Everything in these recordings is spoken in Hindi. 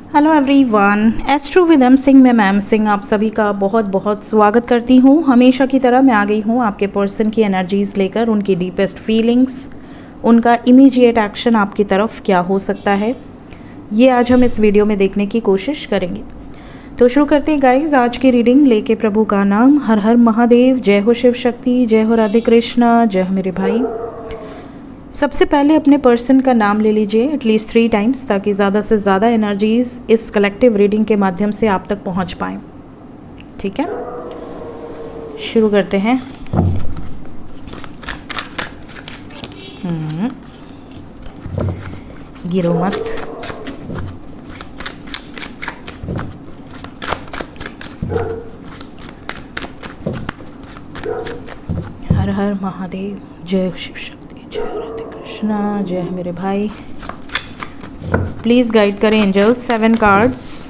Hello everyone, astro with M Singh में मैम सिंह आप सभी का बहुत बहुत स्वागत करती हूँ। हमेशा की तरह मैं आ गई हूँ आपके पर्सन की एनर्जीज़ लेकर, उनकी डीपेस्ट फीलिंग्स, उनका इमीडिएट एक्शन आपकी तरफ क्या हो सकता है, ये आज हम इस वीडियो में देखने की कोशिश करेंगे। तो शुरू करते हैं गाइज आज की रीडिंग लेके प्रभु का नाम। हर हर महादेव, जय हो शिव शक्ति, जय हो राधे कृष्णा, जय हो मेरे भाई। सबसे पहले अपने पर्सन का नाम ले लीजिए एटलीस्ट 3 टाइम्स, ताकि ज़्यादा से ज़्यादा एनर्जीज़ इस कलेक्टिव रीडिंग के माध्यम से आप तक पहुंच पाएँ। ठीक है, शुरू करते हैं। गिरो मत। हर हर महादेव, जय शिव शक्ति, जय राधे कृष्णा, जय मेरे भाई। प्लीज़ गाइड करें angels. 7 cards,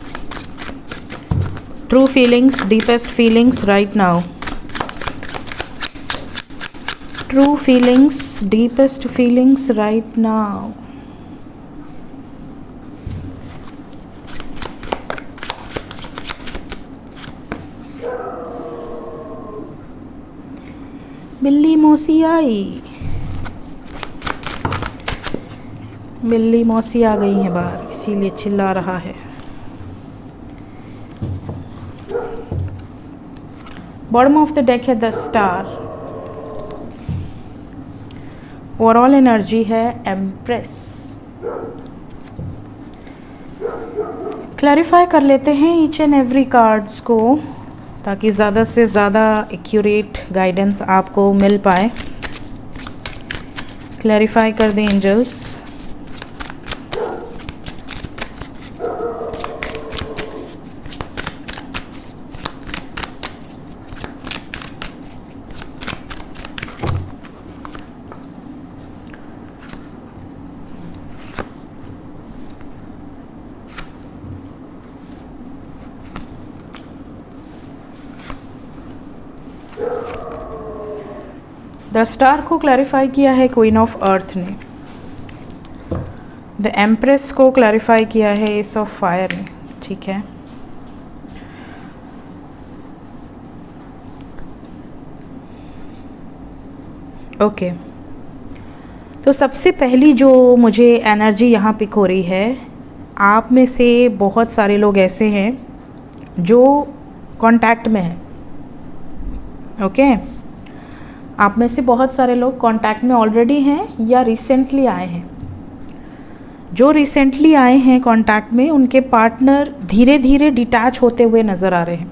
true feelings, deepest feelings right now. True feelings, deepest feelings right now. बिल्ली मौसी आई, बिल्ली मौसी आ गई है बाहर, इसीलिए चिल्ला रहा है। बॉटम ऑफ द डेक है द स्टार। ओवरऑल एनर्जी है एम्प्रेस। क्लैरिफाई कर लेते हैं ईच एंड एवरी कार्ड्स को, ताकि ज़्यादा से ज़्यादा एक्यूरेट गाइडेंस आपको मिल पाए। क्लैरिफाई कर दें एंजल्स। द स्टार को क्लैरिफाई किया है क्वीन ऑफ अर्थ ने। द एम्प्रेस को क्लैरिफाई किया है एस ऑफ फायर ने। ठीक है, ओके। तो सबसे पहली जो मुझे एनर्जी यहाँ पिक हो रही है, आप में से बहुत सारे लोग ऐसे हैं जो कांटेक्ट में हैं। ओके, आप में से बहुत सारे लोग कांटेक्ट में ऑलरेडी हैं या रिसेंटली आए हैं। जो रिसेंटली आए हैं कांटेक्ट में, उनके पार्टनर धीरे धीरे डिटैच होते हुए नज़र आ रहे हैं।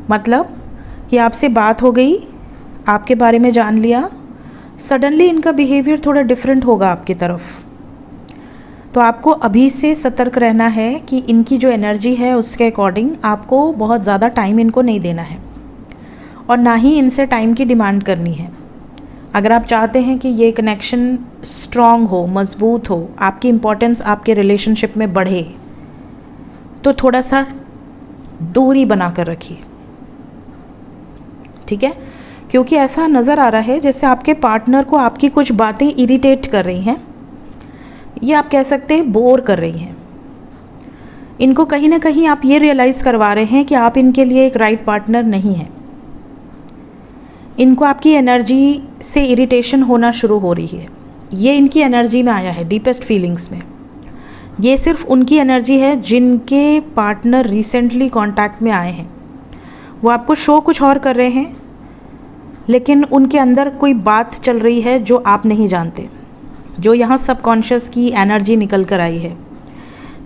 मतलब कि आपसे बात हो गई, आपके बारे में जान लिया, सडनली इनका बिहेवियर थोड़ा डिफरेंट होगा आपकी तरफ। तो आपको अभी से सतर्क रहना है कि इनकी जो एनर्जी है उसके अकॉर्डिंग आपको बहुत ज़्यादा टाइम इनको नहीं देना है, और ना ही इनसे टाइम की डिमांड करनी है। अगर आप चाहते हैं कि ये कनेक्शन स्ट्रॉन्ग हो, मज़बूत हो, आपकी इम्पोर्टेंस आपके रिलेशनशिप में बढ़े, तो थोड़ा सा दूरी बना कर रखिए। ठीक है, क्योंकि ऐसा नज़र आ रहा है जैसे आपके पार्टनर को आपकी कुछ बातें इरिटेट कर रही हैं, या आप कह सकते हैं बोर कर रही हैं। इनको कहीं ना कहीं आप ये रियलाइज़ करवा रहे हैं कि आप इनके लिए एक राइट पार्टनर नहीं हैं। इनको आपकी एनर्जी से इरिटेशन होना शुरू हो रही है। ये इनकी एनर्जी में आया है, डीपेस्ट फीलिंग्स में। ये सिर्फ उनकी एनर्जी है जिनके पार्टनर रिसेंटली कांटेक्ट में आए हैं। वो आपको शो कुछ और कर रहे हैं, लेकिन उनके अंदर कोई बात चल रही है जो आप नहीं जानते, जो यहाँ सबकॉन्शियस की एनर्जी निकल कर आई है।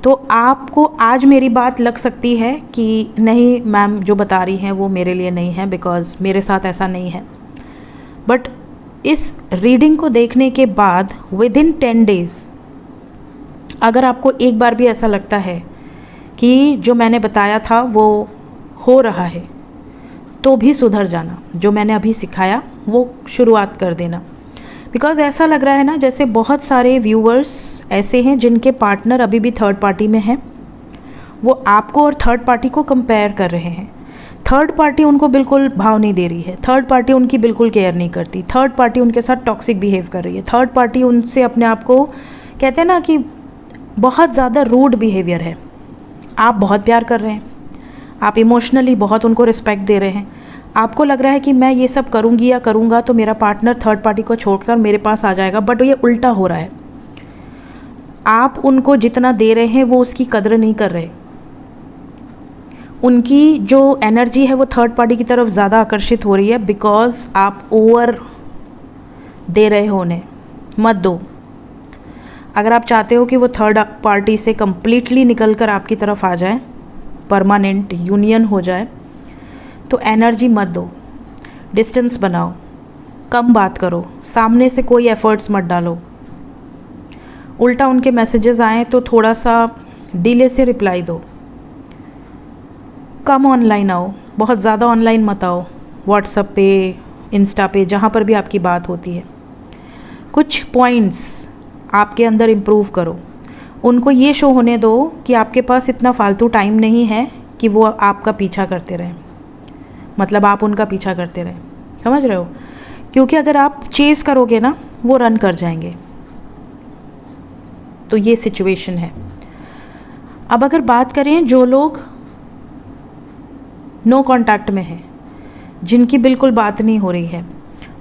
तो आपको आज मेरी बात लग सकती है कि नहीं मैम, जो बता रही हैं वो मेरे लिए नहीं है, बिकॉज़ मेरे साथ ऐसा नहीं है। बट इस रीडिंग को देखने के बाद विदिन 10 डेज़ अगर आपको एक बार भी ऐसा लगता है कि जो मैंने बताया था वो हो रहा है, तो भी सुधर जाना। जो मैंने अभी सिखाया वो शुरुआत कर देना। बिकॉज़ ऐसा लग रहा है ना जैसे बहुत सारे व्यूअर्स ऐसे हैं जिनके पार्टनर अभी भी थर्ड पार्टी में हैं। वो आपको और थर्ड पार्टी को कंपेयर कर रहे हैं। थर्ड पार्टी उनको बिल्कुल भाव नहीं दे रही है, थर्ड पार्टी उनकी बिल्कुल केयर नहीं करती, थर्ड पार्टी उनके साथ टॉक्सिक बिहेव कर रही है, थर्ड पार्टी उनसे अपने आप को कहते हैं ना कि बहुत ज़्यादा रूड बिहेवियर है। आप बहुत प्यार कर रहे हैं, आप इमोशनली बहुत उनको रिस्पेक्ट दे रहे हैं, आपको लग रहा है कि मैं ये सब करूँगी या करूँगा तो मेरा पार्टनर थर्ड पार्टी को छोड़कर मेरे पास आ जाएगा, बट ये उल्टा हो रहा है। आप उनको जितना दे रहे हैं वो उसकी कदर नहीं कर रहे, उनकी जो एनर्जी है वो थर्ड पार्टी की तरफ ज़्यादा आकर्षित हो रही है, बिकॉज आप ओवर दे रहे हो उन्हें। मत दो। अगर आप चाहते हो कि वो थर्ड पार्टी से कम्प्लीटली निकल कर आपकी तरफ आ जाए, परमानेंट यूनियन हो जाए, तो एनर्जी मत दो, डिस्टेंस बनाओ, कम बात करो, सामने से कोई एफर्ट्स मत डालो। उल्टा उनके मैसेजेस आएँ तो थोड़ा सा डिले से रिप्लाई दो, कम ऑनलाइन आओ, बहुत ज़्यादा ऑनलाइन मत आओ, व्हाट्सएप पे, इंस्टा पे, जहाँ पर भी आपकी बात होती है। कुछ पॉइंट्स आपके अंदर इम्प्रूव करो, उनको ये शो होने दो कि आपके पास इतना फालतू टाइम नहीं है कि वो आपका पीछा करते रहें, मतलब आप उनका पीछा करते रहें, समझ रहे हो? क्योंकि अगर आप चेस करोगे ना, वो रन कर जाएंगे। तो ये सिचुएशन है। अब अगर बात करें जो लोग नो कांटेक्ट में हैं, जिनकी बिल्कुल बात नहीं हो रही है,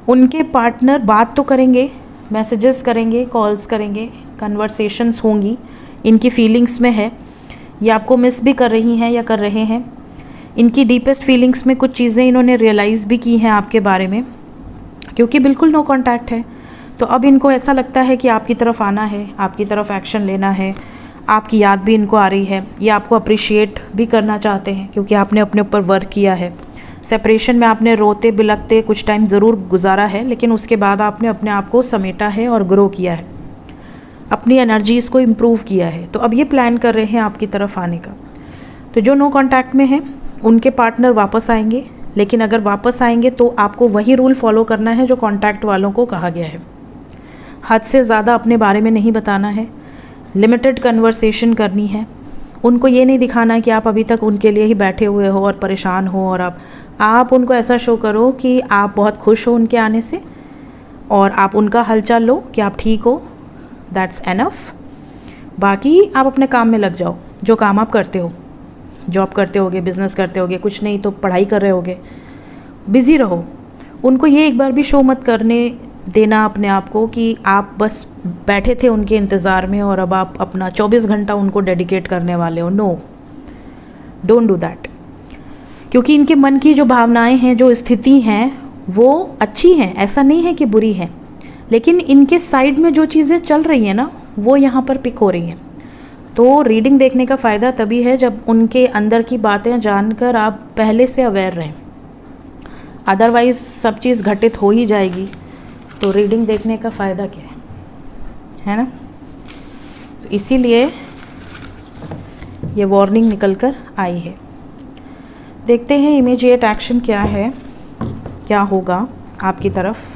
उनके पार्टनर बात तो करेंगे, मैसेजेस करेंगे, कॉल्स करेंगे, कन्वर्सेशंस होंगी, इनकी फीलिंग्स में है, ये आपको मिस भी कर रही हैं या कर रहे हैं। इनकी डीपेस्ट फीलिंग्स में कुछ चीज़ें इन्होंने रियलाइज़ भी की हैं आपके बारे में, क्योंकि बिल्कुल नो कांटेक्ट है। तो अब इनको ऐसा लगता है कि आपकी तरफ आना है, आपकी तरफ एक्शन लेना है, आपकी याद भी इनको आ रही है, ये आपको अप्रिशिएट भी करना चाहते हैं क्योंकि आपने अपने ऊपर वर्क किया है। सेपरेशन में आपने रोते बिलखते कुछ टाइम ज़रूर गुजारा है, लेकिन उसके बाद आपने अपने आप को समेटा है और ग्रो किया है, अपनी एनर्जीज़ को इम्प्रूव किया है। तो अब ये प्लान कर रहे हैं आपकी तरफ आने का। तो जो नो कांटेक्ट में हैं उनके पार्टनर वापस आएंगे, लेकिन अगर वापस आएंगे तो आपको वही रूल फॉलो करना है जो कांटेक्ट वालों को कहा गया है। हद से ज़्यादा अपने बारे में नहीं बताना है, लिमिटेड कन्वर्सेशन करनी है। उनको ये नहीं दिखाना है कि आप अभी तक उनके लिए ही बैठे हुए हो और परेशान हो, और आप उनको ऐसा शो करो कि आप बहुत खुश हो उनके आने से और आप उनका हालचाल लो कि आप ठीक हो। That's enough. बाकी आप अपने काम में लग जाओ, जो काम आप करते हो, जॉब करते होगे, बिज़नेस करते होगे, कुछ नहीं तो पढ़ाई कर रहे होगे, बिज़ी रहो। उनको ये एक बार भी शो मत करने देना अपने आप को कि आप बस बैठे थे उनके इंतज़ार में और अब आप अपना 24 घंटा उनको डेडिकेट करने वाले हो। No, don't do that. क्योंकि इनके मन की जो भावनाएं हैं, जो स्थिति हैं, वो अच्छी हैं, ऐसा नहीं है कि बुरी हैं, लेकिन इनके साइड में जो चीज़ें चल रही हैं ना, वो यहाँ पर पिक हो रही हैं। तो रीडिंग देखने का फ़ायदा तभी है जब उनके अंदर की बातें जानकर आप पहले से अवेयर रहें। अदरवाइज़ सब चीज़ घटित हो ही जाएगी, तो रीडिंग देखने का फ़ायदा क्या है ना? तो इसीलिए ये वार्निंग निकल कर आई है। देखते हैं इमीडिएट एक्शन क्या है, क्या होगा आपकी तरफ।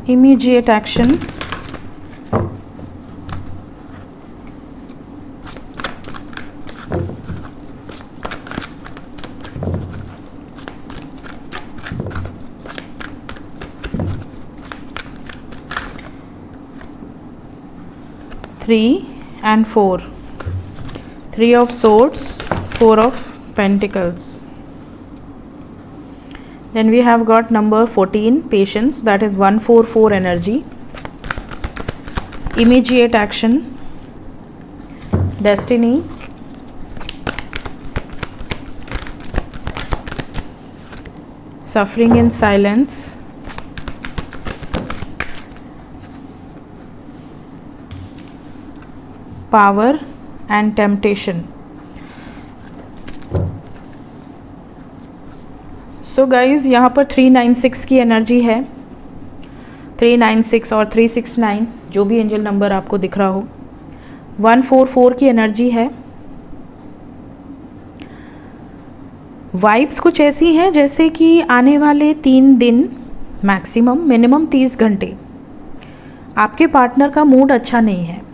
Immediate action, Three and 4, 3 of Swords, 4 of Pentacles. Then we have got number 14, Patience, that is 144 energy. Immediate action, Destiny, Suffering in Silence, Power and Temptation. So guys, यहाँ पर 396 की एनर्जी है, 396 और 369, जो भी एंजल नंबर आपको दिख रहा हो। 144 की एनर्जी है। वाइब्स कुछ ऐसी हैं जैसे कि आने वाले 3 दिन मैक्सिमम, मिनिमम 30 घंटे आपके पार्टनर का मूड अच्छा नहीं है।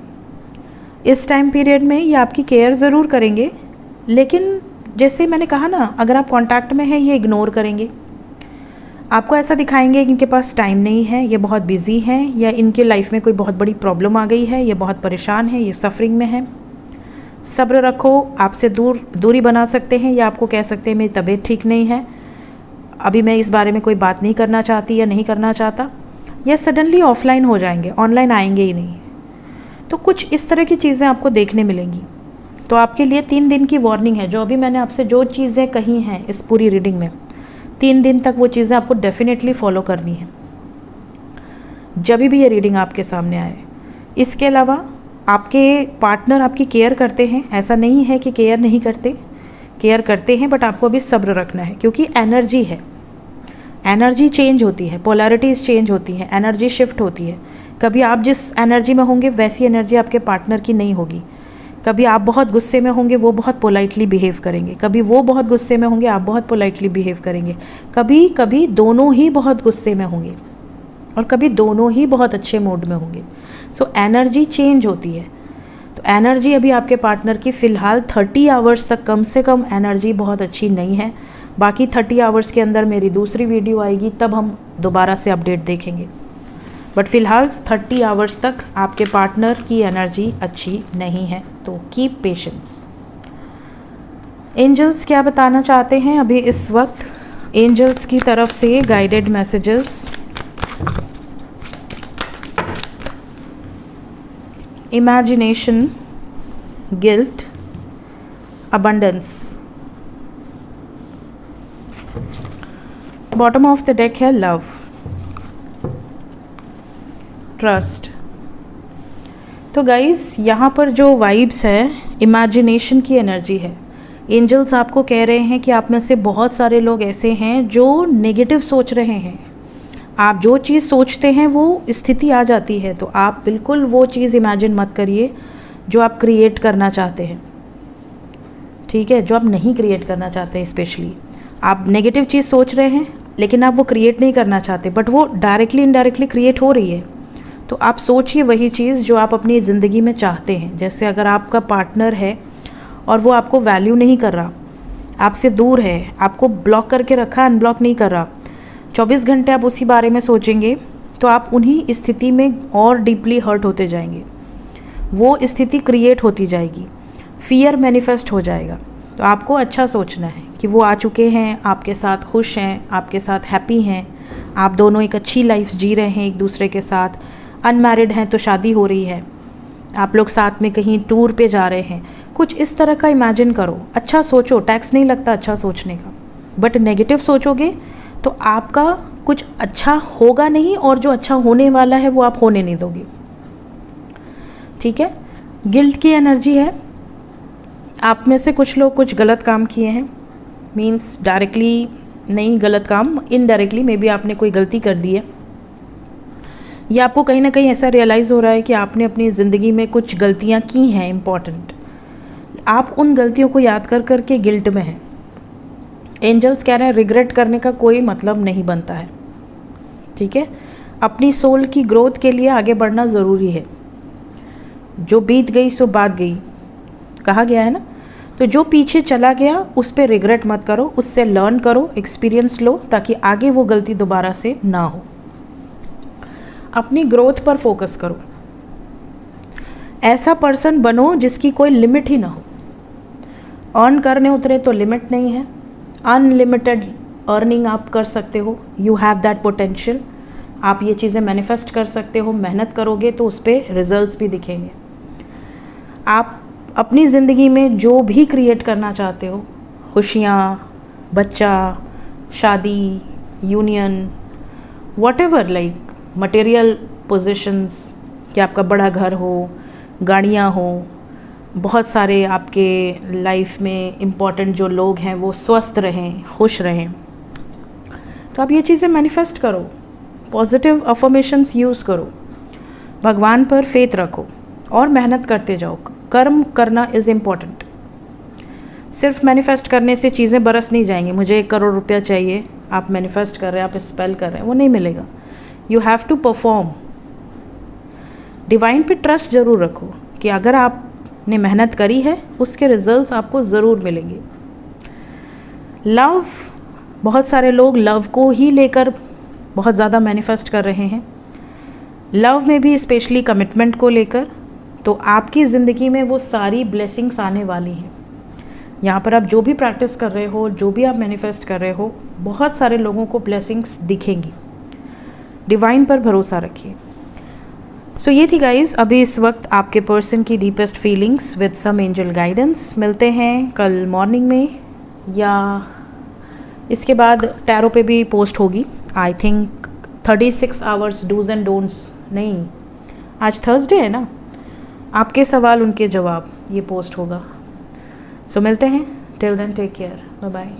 इस टाइम पीरियड में ये आपकी केयर ज़रूर करेंगे, लेकिन जैसे मैंने कहा ना, अगर आप कांटेक्ट में हैं ये इग्नोर करेंगे, आपको ऐसा दिखाएंगे कि इनके पास टाइम नहीं है, ये बहुत बिजी हैं, या इनके लाइफ में कोई बहुत बड़ी प्रॉब्लम आ गई है, ये बहुत परेशान है, ये सफरिंग में है। सब्र रखो, आपसे दूरी बना सकते हैं, या आपको कह सकते हैं मेरी तबीयत ठीक नहीं है, अभी मैं इस बारे में कोई बात नहीं करना चाहती या नहीं करना चाहता, या सडनली ऑफलाइन हो जाएंगे, ऑनलाइन आएंगे ही नहीं। तो कुछ इस तरह की चीज़ें आपको देखने मिलेंगी। तो आपके लिए 3 दिन की वार्निंग है। जो अभी मैंने आपसे जो चीज़ें कही हैं इस पूरी रीडिंग में, 3 दिन तक वो चीज़ें आपको डेफिनेटली फॉलो करनी है जब भी ये रीडिंग आपके सामने आए। इसके अलावा आपके पार्टनर आपकी केयर करते हैं, ऐसा नहीं है कि केयर नहीं करते, केयर करते हैं, बट आपको अभी सब्र रखना है, क्योंकि एनर्जी है, एनर्जी चेंज होती है, पोलैरिटीज़ चेंज होती हैं, एनर्जी शिफ्ट होती है। कभी आप जिस एनर्जी में होंगे वैसी एनर्जी आपके पार्टनर की नहीं होगी। कभी आप बहुत गुस्से में होंगे, वो बहुत पोलाइटली बिहेव करेंगे, कभी वो बहुत गुस्से में होंगे, आप बहुत पोलाइटली बिहेव करेंगे, कभी कभी दोनों ही बहुत गुस्से में होंगे, और कभी दोनों ही बहुत अच्छे मूड में होंगे। सो एनर्जी चेंज होती है। तो एनर्जी अभी आपके पार्टनर की फ़िलहाल 30 आवर्स तक कम से कम एनर्जी बहुत अच्छी नहीं है। बाकी 30 आवर्स के अंदर मेरी दूसरी वीडियो आएगी, तब हम दोबारा से अपडेट देखेंगे। बट फ़िलहाल 30 आवर्स तक आपके पार्टनर की एनर्जी अच्छी नहीं है, तो कीप पेशेंस। एंजल्स क्या बताना चाहते हैं अभी इस वक्त? एंजल्स की तरफ से guided messages. Imagination, guilt, abundance. Bottom of the deck है लव, ट्रस्ट। तो गाइस यहाँ पर जो वाइब्स है, इमेजिनेशन की एनर्जी है। एंजल्स आपको कह रहे हैं कि आप में से बहुत सारे लोग ऐसे हैं जो नेगेटिव सोच रहे हैं। आप जो चीज़ सोचते हैं वो स्थिति आ जाती है, तो आप बिल्कुल वो चीज़ इमेजिन मत करिए जो आप क्रिएट करना चाहते हैं, ठीक है? जो आप नहीं क्रिएट करना चाहते हैं। स्पेशली आप नेगेटिव चीज़ सोच रहे हैं लेकिन आप वो क्रिएट नहीं करना चाहते, बट वो डायरेक्टली इनडायरेक्टली क्रिएट हो रही है। तो आप सोचिए वही चीज़ जो आप अपनी ज़िंदगी में चाहते हैं। जैसे अगर आपका पार्टनर है और वो आपको वैल्यू नहीं कर रहा, आपसे दूर है, आपको ब्लॉक करके रखा, अनब्लॉक नहीं कर रहा, 24 घंटे आप उसी बारे में सोचेंगे, तो आप उन्हीं स्थिति में और डीपली हर्ट होते जाएंगे। वो स्थिति क्रिएट होती जाएगी, फियर मैनिफेस्ट हो जाएगा। तो आपको अच्छा सोचना है कि वो आ चुके हैं, आपके साथ खुश हैं, आपके साथ हैप्पी हैं, आप दोनों एक अच्छी लाइफ जी रहे हैं एक दूसरे के साथ। अनमैरिड हैं तो शादी हो रही है, आप लोग साथ में कहीं टूर पे जा रहे हैं, कुछ इस तरह का इमेजिन करो। अच्छा सोचो, टैक्स नहीं लगता अच्छा सोचने का। बट नेगेटिव सोचोगे तो आपका कुछ अच्छा होगा नहीं, और जो अच्छा होने वाला है वो आप होने नहीं दोगे, ठीक है? गिल्ट की एनर्जी है। आप में से कुछ लोग कुछ गलत काम किए हैं, मीन्स डायरेक्टली नहीं गलत काम, इनडायरेक्टली मे बी आपने कोई गलती कर दी है, या आपको कहीं ना कहीं ऐसा रियलाइज़ हो रहा है कि आपने अपनी ज़िंदगी में कुछ गलतियाँ की हैं इम्पॉर्टेंट। आप उन गलतियों को याद कर कर के गिल्ट में हैं। एंजल्स कह रहे हैं रिग्रेट करने का कोई मतलब नहीं बनता है, ठीक है? अपनी सोल की ग्रोथ के लिए आगे बढ़ना ज़रूरी है। जो बीत गई सो बात गई, कहा गया है ना। तो जो पीछे चला गया उस पर रिग्रेट मत करो, उससे लर्न करो, एक्सपीरियंस लो, ताकि आगे वो गलती दोबारा से ना हो। अपनी ग्रोथ पर फोकस करो। ऐसा पर्सन बनो जिसकी कोई लिमिट ही ना हो। अर्न करने उतरे तो लिमिट नहीं है, अनलिमिटेड अर्निंग आप कर सकते हो। You have that potential. आप ये चीज़ें मैनिफेस्ट कर सकते हो। मेहनत करोगे तो उस पर रिजल्ट्स भी दिखेंगे। आप अपनी ज़िंदगी में जो भी क्रिएट करना चाहते हो, खुशियाँ, बच्चा, शादी, union, whatever, like material positions, कि आपका बड़ा घर हो, गाड़ियाँ हो, बहुत सारे आपके लाइफ में इम्पॉर्टेंट जो लोग हैं वो स्वस्थ रहें, खुश रहें, तो आप ये चीज़ें मैनिफेस्ट करो। पॉजिटिव अफर्मेशंस यूज़ करो, भगवान पर फेथ रखो और मेहनत करते जाओ। कर्म करना इज़ इम्पॉर्टेंट। सिर्फ मैनिफेस्ट करने से चीज़ें बरस नहीं जाएंगी। मुझे 1 करोड़ रुपया चाहिए, आप मैनिफेस्ट कर रहे हैं, आप स्पेल कर रहे हैं, वो नहीं मिलेगा। You have to perform. Divine पे ट्रस्ट ज़रूर रखो कि अगर आपने मेहनत करी है उसके रिजल्ट्स आपको ज़रूर मिलेंगे। लव, बहुत सारे लोग लव को ही लेकर बहुत ज़्यादा मैनिफेस्ट कर रहे हैं, लव में भी स्पेशली कमिटमेंट को लेकर। तो आपकी ज़िंदगी में वो सारी ब्लेसिंग्स आने वाली हैं। यहाँ पर आप जो भी प्रैक्टिस कर रहे हो, जो भी आप मैनिफेस्ट कर रहे हो, बहुत सारे लोगों को ब्लेसिंग्स दिखेंगी। डिवाइन पर भरोसा रखिए। सो ये थी गाइज़ अभी इस वक्त आपके पर्सन की deepest feelings with some angel guidance. मिलते हैं कल मॉर्निंग में, या इसके बाद टैरो पे भी पोस्ट होगी। I think 36 hours dos and don'ts, नहीं आज थर्सडे है ना, आपके सवाल उनके जवाब, ये पोस्ट होगा। सो मिलते हैं, till then take care, bye bye.